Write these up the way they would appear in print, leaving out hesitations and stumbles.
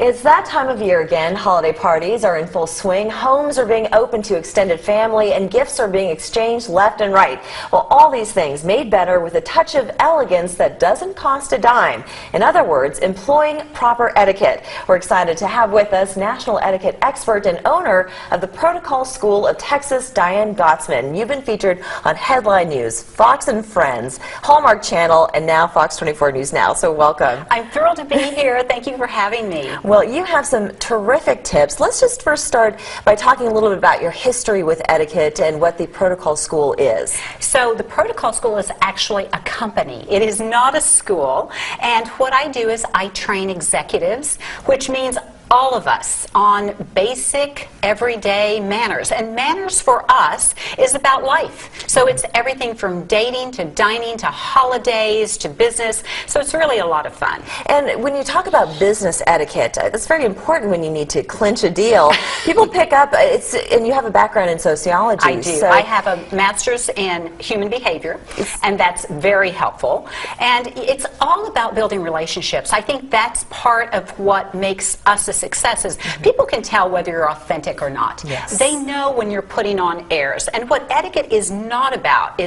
It's that time of year again. Holiday parties are in full swing. Homes are being opened to extended family and gifts are being exchanged left and right. Well, all these things made better with a touch of elegance that doesn't cost a dime. In other words, employing proper etiquette. We're excited to have with us national etiquette expert and owner of the Protocol School of Texas, Diane Gottsman. You've been featured on Headline News, Fox and Friends, Hallmark Channel, and now Fox 24 News Now. So welcome. I'm thrilled to be here. Thank you for having me. Well, you have some terrific tips. Let's just first start by talking a little bit about your history with etiquette and what the Protocol School is. So the Protocol School is actually a company. It is not a school. And what I do is I train executives, which means all of us on basic everyday manners. And manners for us is about life. So it's everything from dating to dining to holidays to business. So it's really a lot of fun. And when you talk about business etiquette, that's very important when you need to clinch a deal. People pick up, and you have a background in sociology. I do. So I have a master's in human behavior, and that's very helpful. And it's all about building relationships. I think that's part of what makes us a success is people can tell whether you're authentic or not. Yes. They know when you're putting on airs. And what etiquette is not about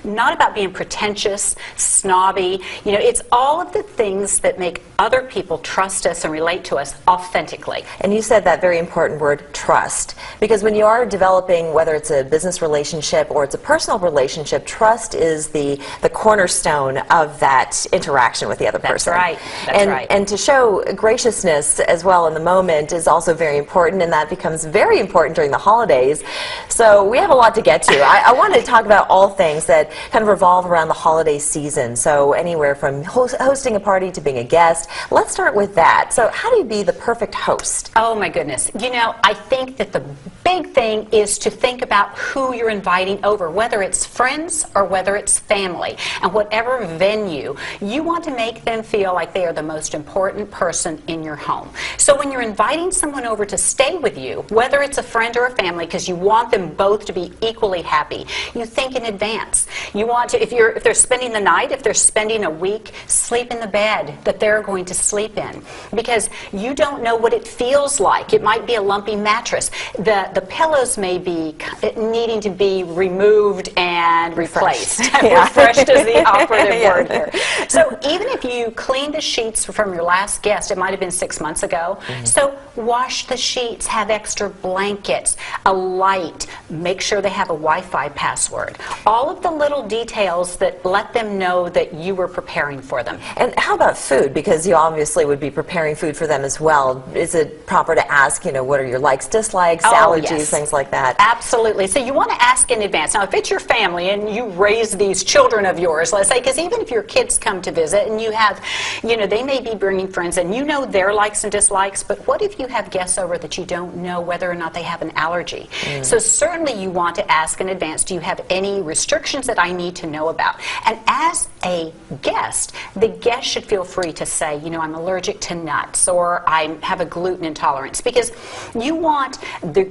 not about being pretentious, snobby. You know, it's all of the things that make other people trust us and relate to us authentically. And you said that very important word, trust. Because when you are developing, whether it's a business relationship or it's a personal relationship, trust is the cornerstone of that interaction with the other person. That's right. That's right. And to show graciousness as well in the moment is also very important, and that becomes very important during the holidays. So we have a lot to get to. I want to talk about all things that kind of revolve around the holiday season. So anywhere from hosting a party to being a guest. Let's start with that. So how do you be the perfect host? Oh my goodness. You know, I think that the big thing is to think about who you're inviting over, whether it's friends or whether it's family. And whatever venue, you want to make them feel like they are the most important person in your home. So when you're inviting someone over to stay with you, whether it's a friend or a family, because you want them both to be equally happy, you think in advance. You want to, if they're spending the night, if they're spending a week, sleep in the bed that they're going to sleep in, because you don't know what it feels like. It might be a lumpy mattress. The pillows may be needing to be removed and replaced. Yeah. Refreshed is the operative word here. So even if you clean the sheets from your last guest, it might have been 6 months ago. So wash the sheets, have extra blankets, a light, make sure they have a Wi-Fi password. All of the little details that let them know that you were preparing for them. And how about food? Because you obviously would be preparing food for them as well. Is it proper to ask, you know, what are your likes, dislikes, allergies, yes. things like that? Absolutely. So you want to ask in advance. Now, if it's your family and you raise these children of yours, let's say, because even if your kids come to visit and you have, you know, they may be bringing friends and you know their likes and dislikes, but what if you have guests over that you don't know whether or not they have an allergy? So certainly you want to ask in advance, do you have any restrictions that I need to know about? And as a guest, the guest should feel free to say, you know, I'm allergic to nuts or I have a gluten intolerance, because you want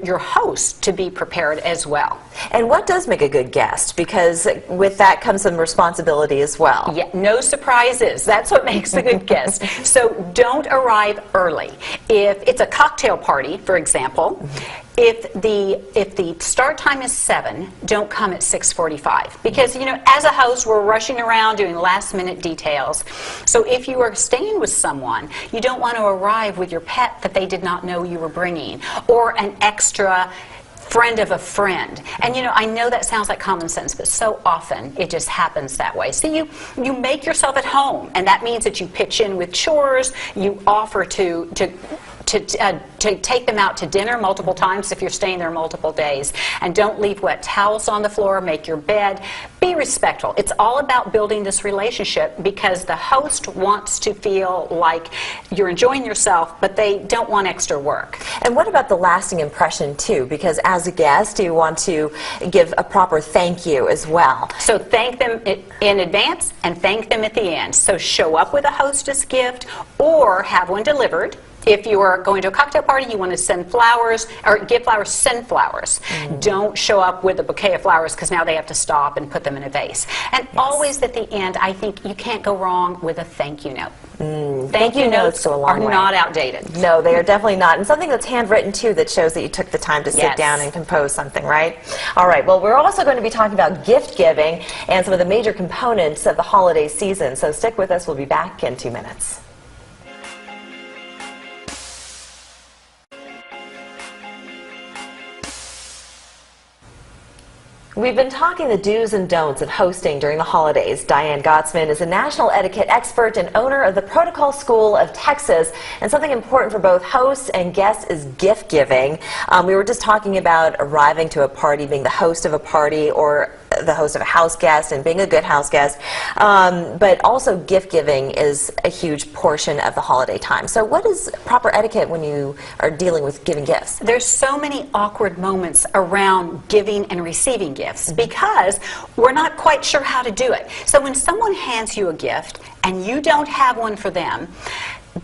your host to be prepared as well. And what does make a good guest? Because with that comes some responsibility as well. Yeah, no surprises. That's what makes a good guest. So don't arrive early. If it's a cocktail party, for example, if the start time is 7, don't come at 6:45, because, you know, as a host, we're rushing around doing last-minute details. So if you are staying with someone, you don't want to arrive with your pet that they did not know you were bringing, or an extra friend of a friend. And you know, I know that sounds like common sense, but so often it just happens that way. So you make yourself at home, and that means that you pitch in with chores, you offer to take them out to dinner multiple times if you're staying there multiple days. And don't leave wet towels on the floor, make your bed. Be respectful. It's all about building this relationship, because the host wants to feel like you're enjoying yourself, but they don't want extra work. And what about the lasting impression too? Because as a guest, you want to give a proper thank you as well. So thank them in advance and thank them at the end. So show up with a hostess gift or have one delivered If you are going to a cocktail party, you want to send flowers, or give flowers, send flowers. Don't show up with a bouquet of flowers, because now they have to stop and put them in a vase. And always at the end, I think you can't go wrong with a thank you note. Thank you notes go a long are way. not outdated. No, they are definitely not. And something that's handwritten, too, that shows that you took the time to sit Yes. down and compose something, right? All right. Well, we're also going to be talking about gift giving and some of the major components of the holiday season. So stick with us. We'll be back in 2 minutes. We've been talking the do's and don'ts of hosting during the holidays. Diane Gottsman is a national etiquette expert and owner of the Protocol School of Texas. And something important for both hosts and guests is gift giving. We were just talking about arriving to a party, being the host of a party, or the host of a house guest and being a good house guest. But also gift giving is a huge portion of the holiday time. So what is proper etiquette when you are dealing with giving gifts? There's so many awkward moments around giving and receiving gifts because we're not quite sure how to do it. So when someone hands you a gift and you don't have one for them,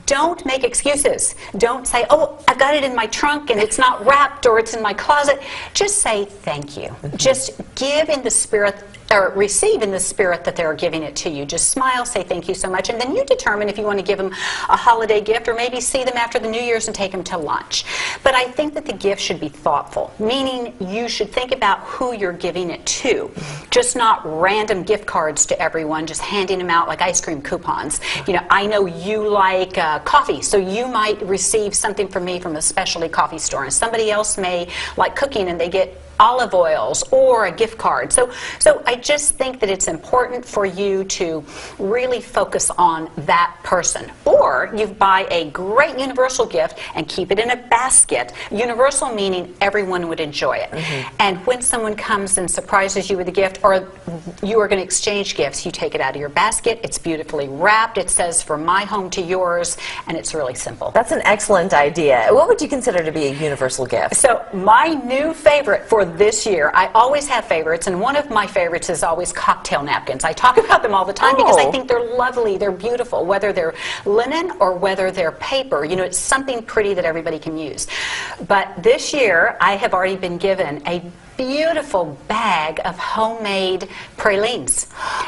don't make excuses. Don't say, oh, I've got it in my trunk and it's not wrapped, or it's in my closet. Just say thank you. Just give in the spirit, or receive in the spirit that they're giving it to you. Just smile, say thank you so much, and then you determine if you want to give them a holiday gift or maybe see them after the New Year's and take them to lunch. But I think that the gift should be thoughtful, meaning you should think about who you're giving it to. Just not random gift cards to everyone, just handing them out like ice cream coupons. You know, I know you like coffee, so you might receive something from me from a specialty coffee store, and somebody else may like cooking and they get olive oils or a gift card. So I just think that it's important for you to really focus on that person. Or you buy a great universal gift and keep it in a basket. Universal meaning everyone would enjoy it. And when someone comes and surprises you with a gift, or you are going to exchange gifts, you take it out of your basket. It's beautifully wrapped. It says from my home to yours, and it's really simple. That's an excellent idea. What would you consider to be a universal gift? So my new favorite for this year, I always have favorites, and one of my favorites is always cocktail napkins. I talk about them all the time because I think they're lovely, they're beautiful, whether they're linen or whether they're paper. You know, it's something pretty that everybody can use. But this year, I have already been given a beautiful bag of homemade pralines.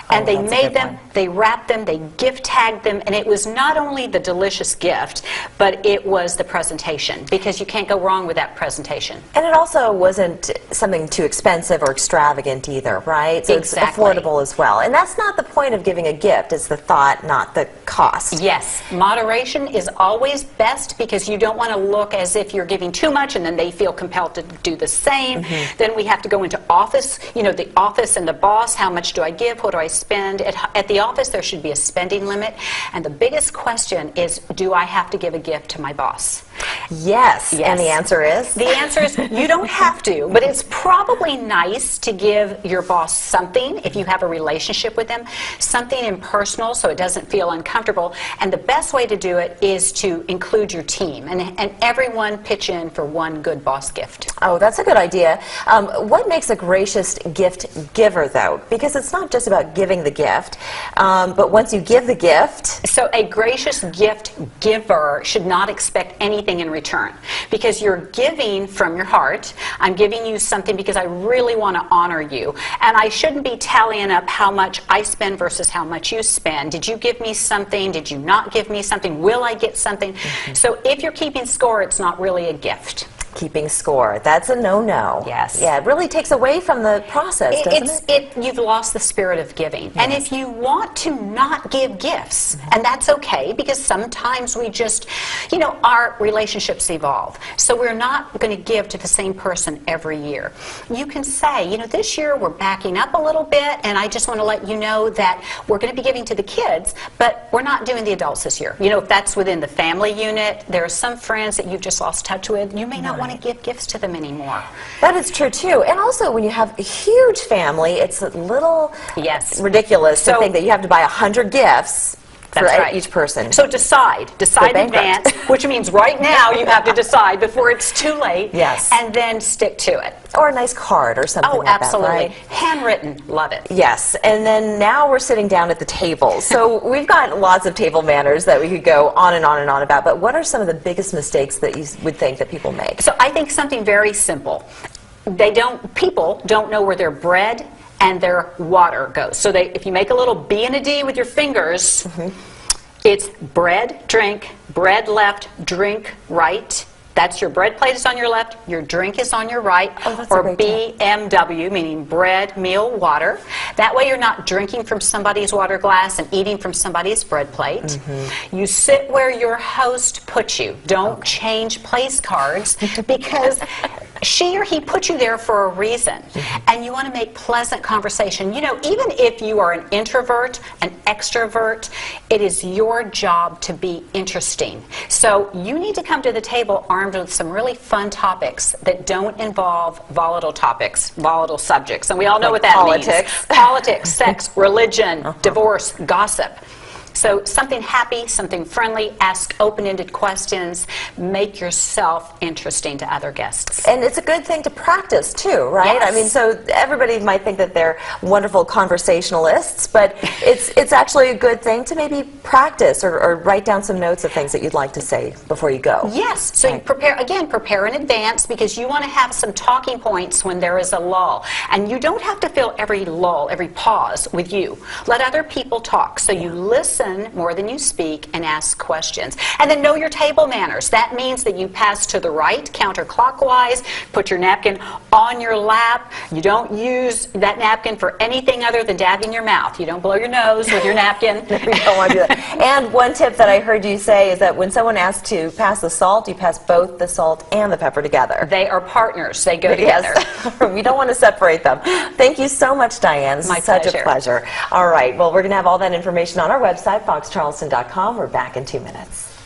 And they made them, they wrapped them, they gift tagged them, and it was not only the delicious gift, but it was the presentation, because you can't go wrong with that presentation. And it also wasn't something too expensive or extravagant either, right? So it's affordable as well. And that's not the point of giving a gift, it's the thought, not the cost. Yes, moderation is always best, because you don't want to look as if you're giving too much and then they feel compelled to do the same. Then we have to go into office, you know, the office and the boss, how much do I give, what do I spend? At the office there should be a spending limit, and the biggest question is, do I have to give a gift to my boss? Yes. And the answer is? The answer is you don't have to, but it's probably nice to give your boss something, if you have a relationship with them, something impersonal so it doesn't feel uncomfortable. And the best way to do it is to include your team and everyone pitch in for one good boss gift. Oh, that's a good idea. What makes a gracious gift giver, though? Because it's not just about giving the gift, but once you give the gift... So a gracious gift giver should not expect anything in return, because you're giving from your heart. I'm giving you something because I really want to honor you, and I shouldn't be tallying up how much I spend versus how much you spend. Did you give me something? Did you not give me something? Will I get something? So if you're keeping score, it's not really a gift. Keeping score, that's a no-no. Yes. Yeah, it really takes away from the process, doesn't it? You've lost the spirit of giving. And if you want to not give gifts, and that's okay, because sometimes we just, you know, our relationships evolve. So we're not going to give to the same person every year. You can say, you know, this year we're backing up a little bit, and I just want to let you know that we're going to be giving to the kids, but we're not doing the adults this year. You know, if that's within the family unit, there are some friends that you've just lost touch with. You may not want to give gifts to them anymore. That is true too. And also when you have a huge family, it's a little ridiculous to think that you have to buy 100 gifts That's for right. each person. So decide in advance, which means right now you have to decide before it's too late. Yes. And then stick to it. Or a nice card or something like absolutely. that, right? Handwritten, love it. Yes, and then now we're sitting down at the table. So we've got lots of table manners that we could go on and on and on about, but what are some of the biggest mistakes that you would think that people make? So I think something very simple. People don't know where their bread and their water goes. So if you make a little B and a D with your fingers, it's bread, drink, bread left, drink right. That's your bread plate is on your left, your drink is on your right, or BMW, meaning bread, meal, water. That way you're not drinking from somebody's water glass and eating from somebody's bread plate. You sit where your host puts you. Don't change place cards because she or he put you there for a reason, and you want to make pleasant conversation. You know, even if you are an introvert, an extrovert, it is your job to be interesting. So you need to come to the table armed with some really fun topics that don't involve volatile topics, volatile subjects, and we all know what that means. Politics, sex, religion, divorce, gossip. So something happy, something friendly, ask open-ended questions, make yourself interesting to other guests. And it's a good thing to practice too, right? Yes. I mean, so everybody might think that they're wonderful conversationalists, but it's actually a good thing to maybe practice or write down some notes of things that you'd like to say before you go. Yes, so you prepare in advance because you want to have some talking points when there is a lull. And you don't have to fill every lull, every pause with you. Let other people talk. So you listen more than you speak and ask questions. And then know your table manners. That means that you pass to the right counterclockwise, put your napkin on your lap. You don't use that napkin for anything other than dabbing your mouth. You don't blow your nose with your napkin. You don't want to do that. And one tip that I heard you say is that when someone asks to pass the salt, you pass both the salt and the pepper together. They are partners. They go together. Yes. We don't want to separate them. Thank you so much, Diane. This is such a pleasure. All right. Well, we're going to have all that information on our website, foxcharleston.com. We're back in 2 minutes.